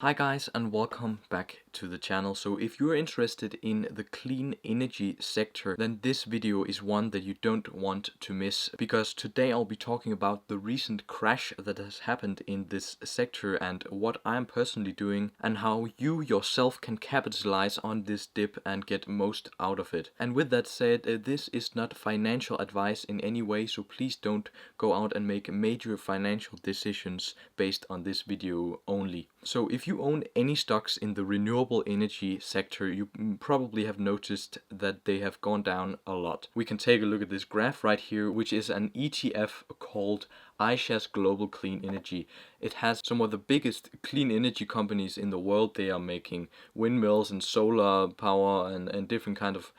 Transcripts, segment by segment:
Hi guys, and welcome back to the channel. So if you're interested in the clean energy sector, then this video is one that you don't want to miss, because today I'll be talking about the recent crash that has happened in this sector and what I'm personally doing and how you yourself can capitalize on this dip and get most out of it. And with that said, this is not financial advice in any way, so please don't go out and make major financial decisions based on this video only. So if you own any stocks in the renewable energy sector, you probably have noticed that they have gone down a lot. We can take a look at this graph right here, which is an ETF called Ishares Global Clean Energy. It has some of the biggest clean energy companies in the world. They are making windmills and solar power and different kind of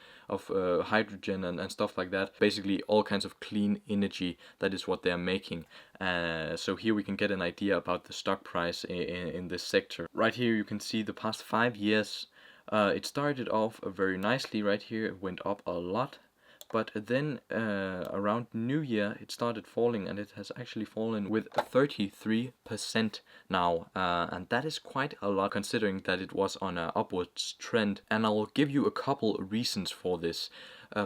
hydrogen and stuff like that. Basically all kinds of clean energy, that is what they are making. So here we can get an idea about the stock price in this sector. Right here you can see the past 5 years. It started off very nicely right here. It went up a lot. But then around New Year it started falling, and it has actually fallen with 33% now, and that is quite a lot considering that it was on an upwards trend. And I will give you a couple reasons for this.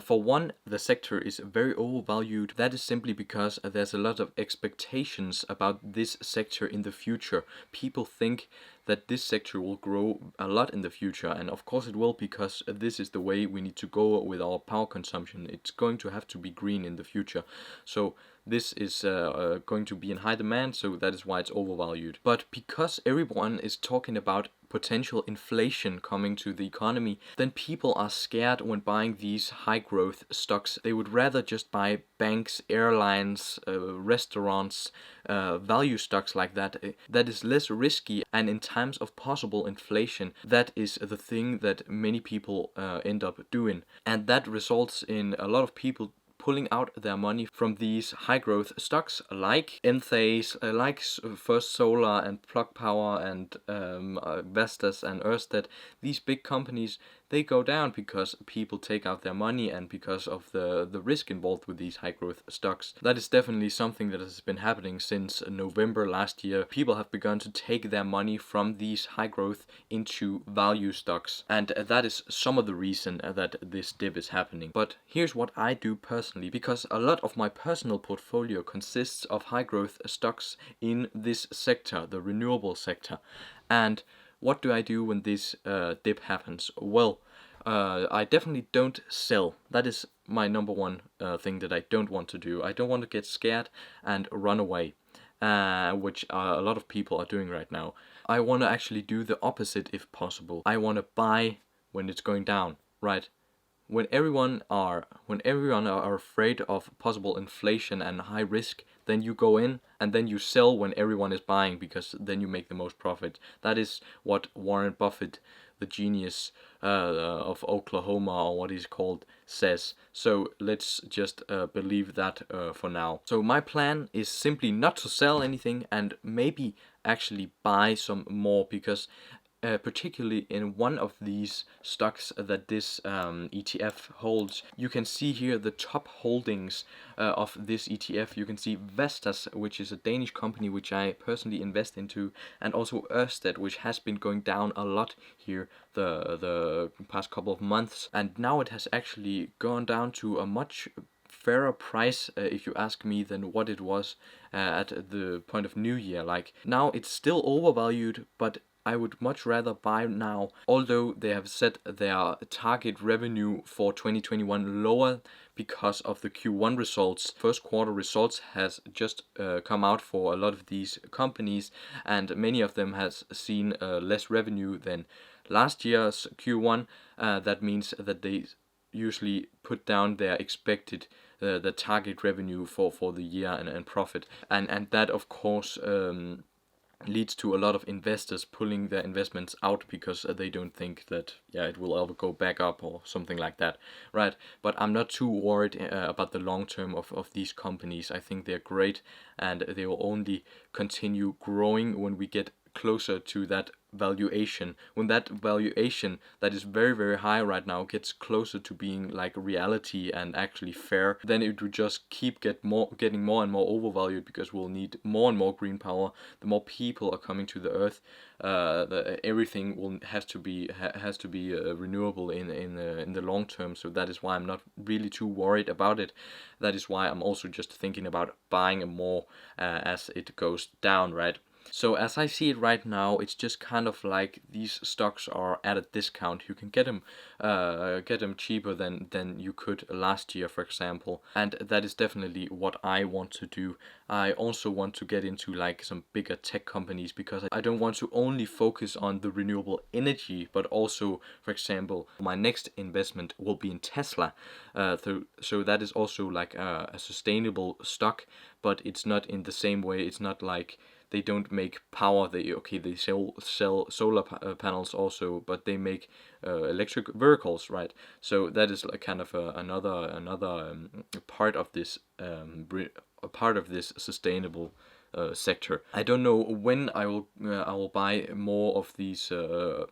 For one, the sector is very overvalued. That is simply because there's a lot of expectations about this sector in the future. People think that this sector will grow a lot in the future, and of course it will, because this is the way we need to go with our power consumption. It's going to have to be green in the future. So this is going to be in high demand, so that is why it's overvalued. But because everyone is talking about potential inflation coming to the economy, then people are scared when buying these high growth stocks. They would rather just buy banks, airlines, restaurants, value stocks like that. That is less risky, and in times of possible inflation, that is the thing that many people end up doing. And that results in a lot of people pulling out their money from these high growth stocks like Enphase, like First Solar and Plug Power and Vestas and Ørsted. These big companies, they go down because people take out their money and because of the risk involved with these high growth stocks. That is definitely something that has been happening since November last year. People have begun to take their money from these high growth into value stocks, and that is some of the reason that this dip is happening. But here's what I do personally, because a lot of my personal portfolio consists of high growth stocks in this sector, the renewable sector. And what do I do when this dip happens? Well, I definitely don't sell. That is my number one thing that I don't want to do. I don't want to get scared and run away, which a lot of people are doing right now. I want to actually do the opposite if possible. I want to buy when it's going down, right? When everyone are afraid of possible inflation and high risk, then you go in and then you sell when everyone is buying, because then you make the most profit. That is what Warren Buffett, the genius of Oklahoma, or what he's called, says. So let's just believe that for now. So my plan is simply not to sell anything and maybe actually buy some more, because particularly in one of these stocks that this ETF holds. You can see here the top holdings of this ETF. You can see Vestas, which is a Danish company which I personally invest into, and also Ørsted, which has been going down a lot here the past couple of months, and now it has actually gone down to a much fairer price, if you ask me, than what it was at the point of New Year. Like, now it's still overvalued, but I would much rather buy now, although they have set their target revenue for 2021 lower because of the Q1 results. First quarter results has just come out for a lot of these companies, and many of them has seen less revenue than last year's Q1. That means that they usually put down their expected the target revenue for the year and profit, and that of course leads to a lot of investors pulling their investments out because they don't think that it will ever go back up or something like that, right? But I'm not too worried about the long term of these companies. I think they're great, and they will only continue growing when we get closer to that valuation, when that valuation that is very, very high right now gets closer to being like reality and actually fair, then it would just keep getting more and more overvalued, because we'll need more and more green power. The more people are coming to the earth, everything has to be renewable in the long term. So that is why I'm not really too worried about it. That is why I'm also just thinking about buying more as it goes down, right? So as I see it right now, it's just kind of like these stocks are at a discount. You can get them cheaper than you could last year, for example, and that is definitely what I want to do. I also want to get into like some bigger tech companies, because I don't want to only focus on the renewable energy, but also, for example, my next investment will be in Tesla. So that is also like a sustainable stock, but it's not in the same way. It's not like they don't make power. They sell solar panels also, but they make electric vehicles, right? So that is like kind of another part of this sustainable sector. I don't know when I will buy more of these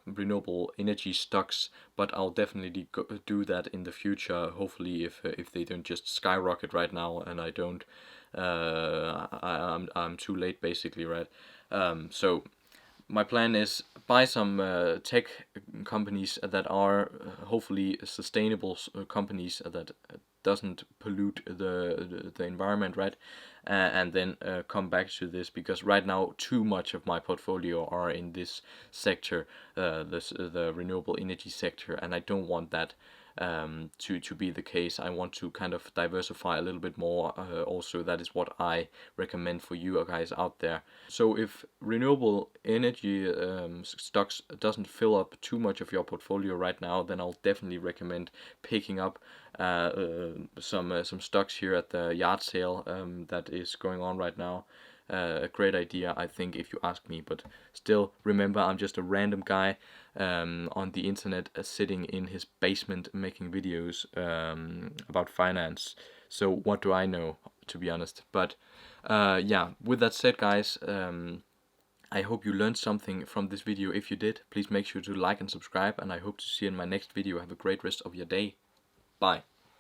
renewable energy stocks, but I'll definitely do that in the future. Hopefully, if they don't just skyrocket right now and I don't. I'm too late, basically, right? So my plan is buy some tech companies that are hopefully sustainable companies that doesn't pollute the environment, right? And then come back to this, because right now too much of my portfolio are in this sector, the renewable energy sector, and I don't want that to be the case. I want to kind of diversify a little bit more. Also, that is what I recommend for you guys out there. So if renewable energy stocks doesn't fill up too much of your portfolio right now, then I'll definitely recommend picking up some stocks here at the yard sale that is going on right now. A great idea, I think, if you ask me. But still, remember, I'm just a random guy on the internet sitting in his basement making videos about finance. So what do I know, to be honest? But yeah, with that said, guys, I hope you learned something from this video. If you did, please make sure to like and subscribe, and I hope to see you in my next video. Have a great rest of your day. Bye.